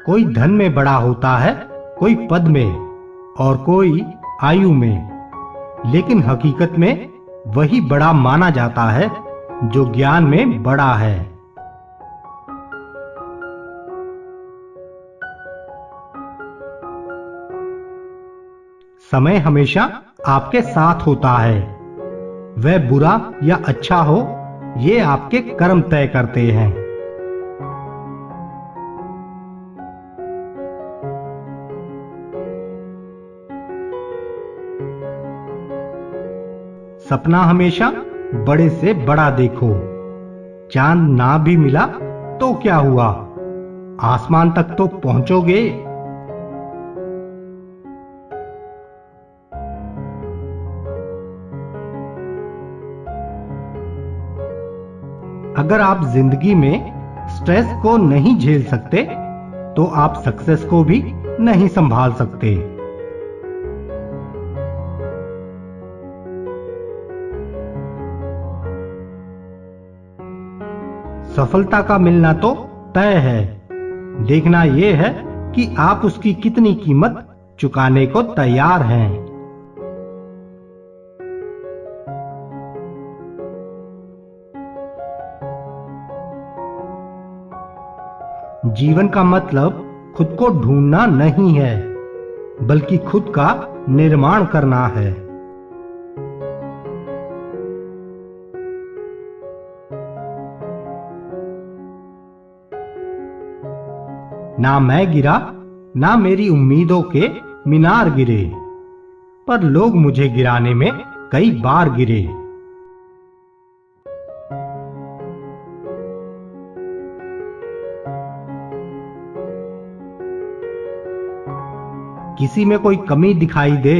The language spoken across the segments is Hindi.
कोई धन में बड़ा होता है, कोई पद में और कोई आयु में, लेकिन हकीकत में वही बड़ा माना जाता है जो ज्ञान में बड़ा है। समय हमेशा आपके साथ होता है। वह बुरा या अच्छा हो, ये आपके कर्म तय करते हैं। सपना हमेशा बड़े से बड़ा देखो। चांद ना भी मिला तो क्या हुआ, आसमान तक तो पहुंचोगे। अगर आप जिंदगी में स्ट्रेस को नहीं झेल सकते तो आप सक्सेस को भी नहीं संभाल सकते। सफलता का मिलना तो तय है, देखना यह है कि आप उसकी कितनी कीमत चुकाने को तैयार हैं। जीवन का मतलब खुद को ढूंढना नहीं है, बल्कि खुद का निर्माण करना है। ना मैं गिरा, ना मेरी उम्मीदों के मीनार गिरे, पर लोग मुझे गिराने में कई बार गिरे। किसी में कोई कमी दिखाई दे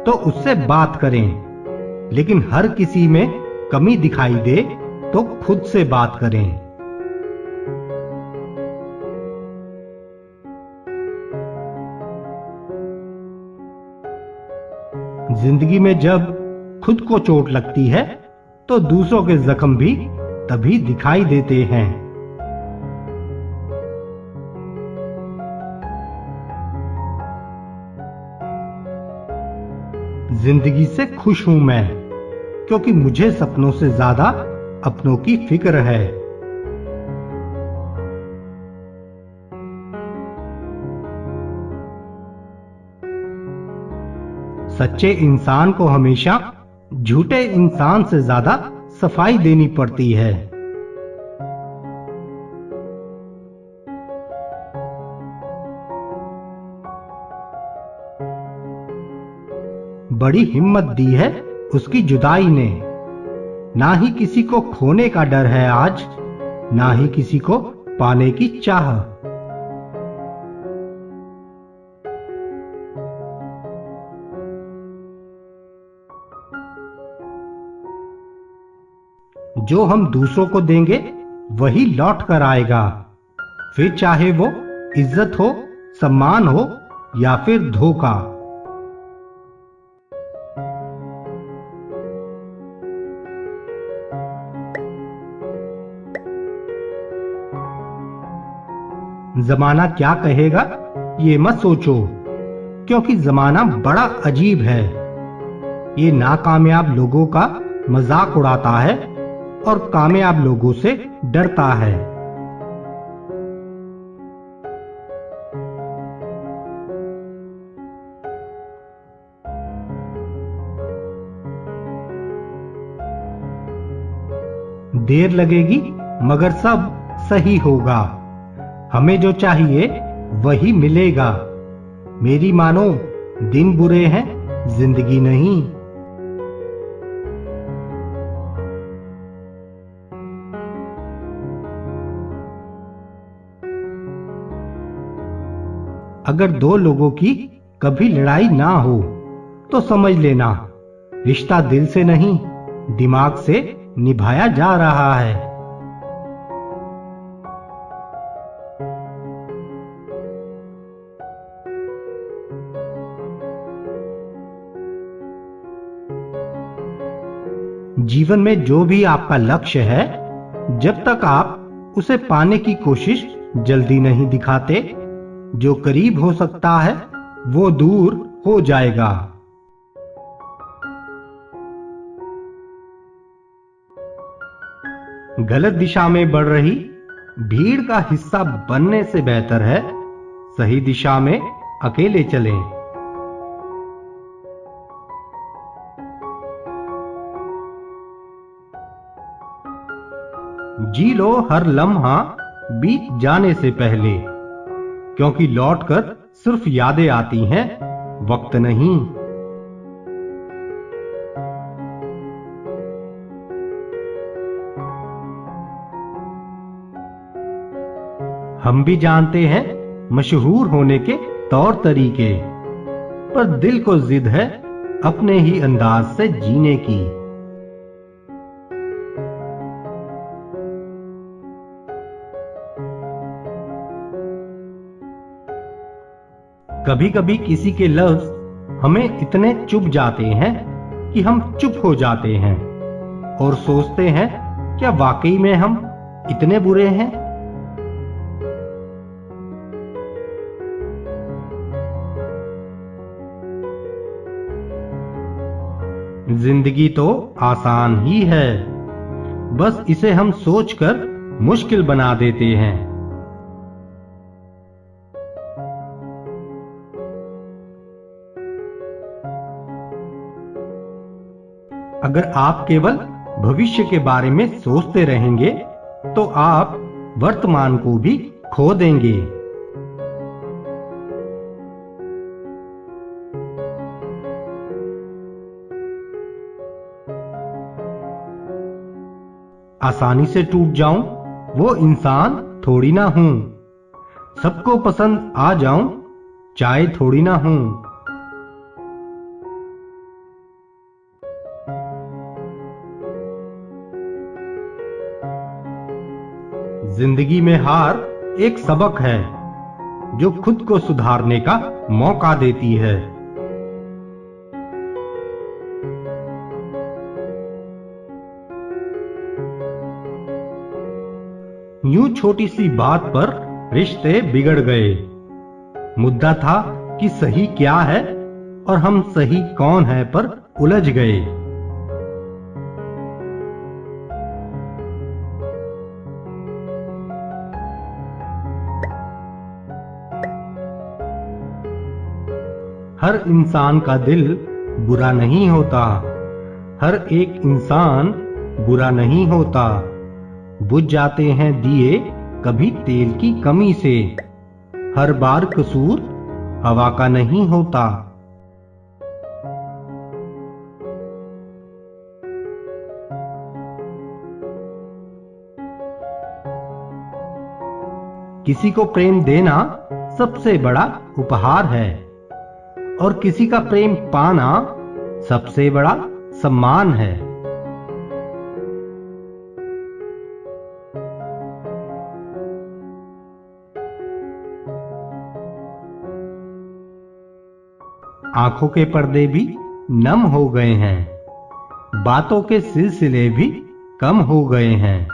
तो उससे बात करें, लेकिन हर किसी में कमी दिखाई दे तो खुद से बात करें। जिंदगी में जब खुद को चोट लगती है तो दूसरों के जख्म भी तभी दिखाई देते हैं। जिंदगी से खुश हूं मैं, क्योंकि मुझे सपनों से ज्यादा अपनों की फिक्र है। सच्चे इंसान को हमेशा झूठे इंसान से ज्यादा सफाई देनी पड़ती है। बड़ी हिम्मत दी है उसकी जुदाई ने, ना ही किसी को खोने का डर है आज, ना ही किसी को पाने की चाह। जो हम दूसरों को देंगे वही लौट कर आएगा, फिर चाहे वो इज्जत हो, सम्मान हो या फिर धोखा। जमाना क्या कहेगा ये मत सोचो, क्योंकि जमाना बड़ा अजीब है। ये नाकामयाब लोगों का मजाक उड़ाता है और कामयाब लोगों से डरता है। देर लगेगी मगर सब सही होगा। हमें जो चाहिए वही मिलेगा। मेरी मानो, दिन बुरे हैं, जिंदगी नहीं। अगर दो लोगों की कभी लड़ाई ना हो तो समझ लेना रिश्ता दिल से नहीं, दिमाग से निभाया जा रहा है। जीवन में जो भी आपका लक्ष्य है, जब तक आप उसे पाने की कोशिश जल्दी नहीं दिखाते, जो करीब हो सकता है वो दूर हो जाएगा। गलत दिशा में बढ़ रही भीड़ का हिस्सा बनने से बेहतर है सही दिशा में अकेले चलें। जी लो हर लम्हा बीत जाने से पहले, क्योंकि लौटकर सिर्फ यादें आती हैं, वक्त नहीं। हम भी जानते हैं मशहूर होने के तौर तरीके, पर दिल को जिद है अपने ही अंदाज से जीने की। कभी कभी किसी के लफ्ज हमें इतने चुभ जाते हैं कि हम चुप हो जाते हैं और सोचते हैं क्या वाकई में हम इतने बुरे हैं। जिंदगी तो आसान ही है, बस इसे हम सोचकर मुश्किल बना देते हैं। अगर आप केवल भविष्य के बारे में सोचते रहेंगे तो आप वर्तमान को भी खो देंगे। आसानी से टूट जाऊं वो इंसान थोड़ी ना हूं, सबको पसंद आ जाऊं चाहे थोड़ी ना हूं। जिंदगी में हार एक सबक है जो खुद को सुधारने का मौका देती है। यूं छोटी सी बात पर रिश्ते बिगड़ गए। मुद्दा था कि सही क्या है और हम सही कौन है पर उलझ गए। हर इंसान का दिल बुरा नहीं होता, हर एक इंसान बुरा नहीं होता। बुझ जाते हैं दिए कभी तेल की कमी से, हर बार कसूर हवा का नहीं होता। किसी को प्रेम देना सबसे बड़ा उपहार है और किसी का प्रेम पाना सबसे बड़ा सम्मान है। आंखों के पर्दे भी नम हो गए हैं, बातों के सिलसिले भी कम हो गए हैं।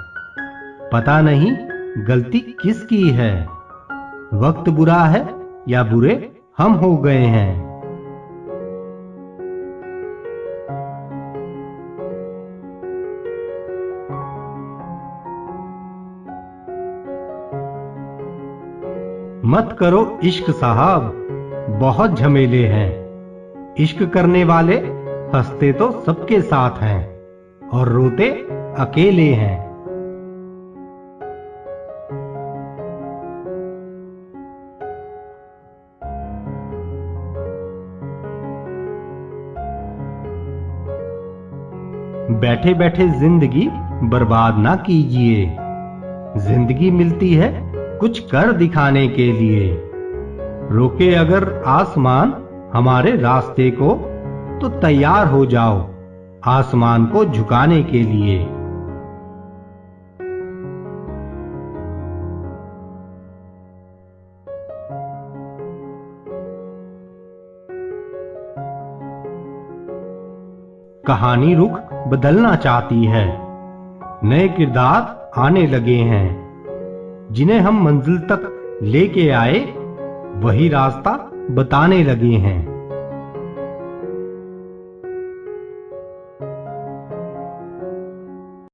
पता नहीं गलती किसकी है, वक्त बुरा है या बुरे हम हो गए हैं। मत करो इश्क साहब, बहुत झमेले हैं। इश्क करने वाले हंसते तो सबके साथ हैं और रोते अकेले हैं। बैठे बैठे जिंदगी बर्बाद ना कीजिए। जिंदगी मिलती है कुछ कर दिखाने के लिए। रोके अगर आसमान हमारे रास्ते को तो तैयार हो जाओ आसमान को झुकाने के लिए। कहानी रुख बदलना चाहती है, नए किरदार आने लगे हैं। जिन्हें हम मंजिल तक लेके आए वही रास्ता बताने लगे हैं।